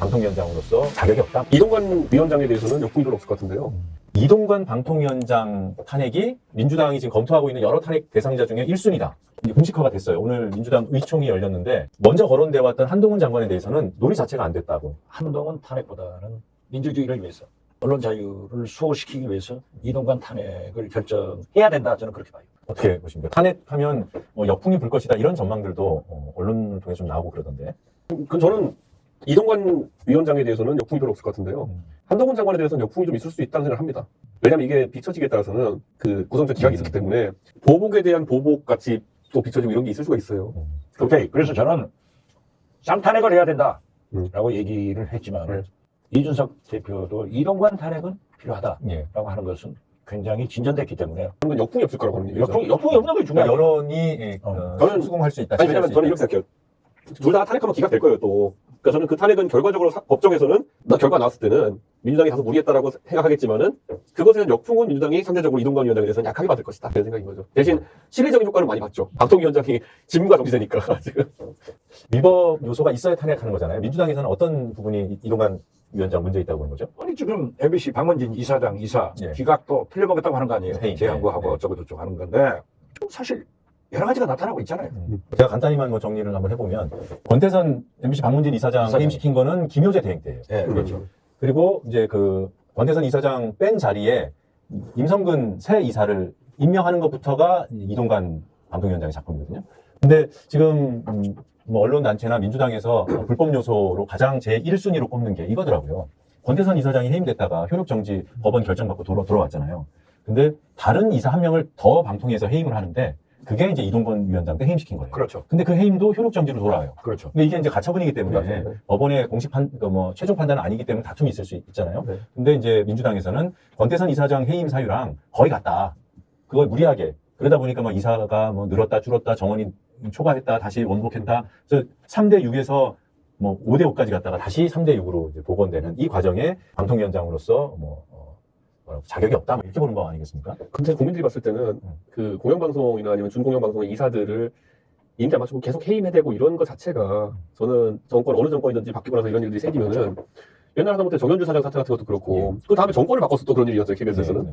방통위원장으로서 자격이 없다. 이동관 위원장에 대해서는 역풍이 별로 없을 것 같은데요. 이동관 방통위원장 탄핵이 민주당이 지금 검토하고 있는 여러 탄핵 대상자 중에 1순위다. 이제 공식화가 됐어요. 오늘 민주당 의총이 열렸는데 먼저 거론돼 왔던 한동훈 장관에 대해서는 논의 자체가 안 됐다고. 한동훈 탄핵보다는 민주주의를 위해서, 언론 자유를 수호시키기 위해서 이동관 탄핵을 결정해야 된다, 저는 그렇게 봐요. 어떻게 보십니까? 탄핵하면 역풍이 불 것이다 이런 전망들도 언론을 통해 좀 나오고 그러던데. 그 저는 이동관 위원장에 대해서는 역풍이 별로 없을 것 같은데요. 한동훈 장관에 대해서는 역풍이 좀 있을 수 있다는 생각을 합니다. 왜냐하면 이게 비춰지기에 따라서는 그 구성적 기각이 있었기 때문에 보복에 대한 보복 같이 또 비춰지고 이런 게 있을 수가 있어요. 오케이. 그래서 저는 쌍탄핵을 해야 된다라고 얘기를 했지만 이준석 대표도 이동관 탄핵은 필요하다라고 예. 하는 것은 굉장히 진전됐기 때문에 저는 역풍이 없을 거라고 합니다. 역풍이 없는 게 중요해요. 그러니까 여론이 저는 수긍할 수 있다. 아니, 왜냐면 저는 이렇게 생각해요. 둘 다 탄핵하면 기각될 거예요, 또. 그러니까 저는 그 탄핵은 결과적으로 법정에서는 결과 나왔을 때는 민주당이 다소 무리했다라고 생각하겠지만은 그것에는 역풍은 민주당이 상대적으로 이동관 위원장에 대해서는 약하게 받을 것이다. 그런 생각인 거죠. 대신 실리적인 효과는 많이 봤죠. 방통위원장이 짐과 정지되니까 지금. 위법 요소가 있어야 탄핵하는 거잖아요. 민주당에서는 어떤 부분이 이동관 위원장 문제 있다고 보는 거죠? 아니 지금 MBC 박문진 이사장 이사 예. 기각도 틀려먹었다고 하는 거 아니에요. 네, 재항고하고 네. 어쩌고저쩌고 하는 건데 사실 여러 가지가 나타나고 있잖아요. 제가 간단히만 정리를 한번 해보면 권태선 MBC 박문진 이사장 해임시킨 거는 김효재 대행 때예요. 네, 그렇죠. 그리고 이제 그 권태선 이사장 뺀 자리에 임성근 새 이사를 임명하는 것부터가 이동관 방통위원장의 작품이거든요. 근데 지금 뭐 언론단체나 민주당에서 불법 요소로 가장 제1순위로 꼽는 게 이거더라고요. 권태선 이사장이 해임됐다가 효력정지 법원 결정받고 돌아왔잖아요. 근데 다른 이사 한 명을 더 방통위에서 해임을 하는데 그게 이제 이동관 위원장 때 해임시킨 거예요. 그렇죠. 근데 그 해임도 효력정지로 돌아와요. 그렇죠. 근데 이게 이제 가처분이기 때문에 맞아요. 법원의 공식 최종 판단은 아니기 때문에 다툼이 있을 수 있잖아요. 네. 근데 이제 민주당에서는 권태선 이사장 해임 사유랑 거의 같다. 그걸 무리하게. 그러다 보니까 막 이사가 뭐 늘었다 줄었다 정원이 초과했다 다시 원복했다. 그래서 3대 6에서 뭐 5대 5까지 갔다가 다시 3대 6으로 이제 복원되는 이 과정에 방통위원장으로서 자격이 없다. 이렇게 보는 거 아니겠습니까? 근데 국민들이 봤을 때는 그 공영방송이나 아니면 준공영방송의 이사들을 임기 안 맞추고 계속 해임해대고 이런 것 자체가 저는 어느 정권이든지 바뀌고 나서 이런 일들이 생기면은 옛날 하다못해 정현주 사장 사태 같은 것도 그렇고 그 다음에 정권을 바꿔서 또 그런 일이었어요, KBS에서는.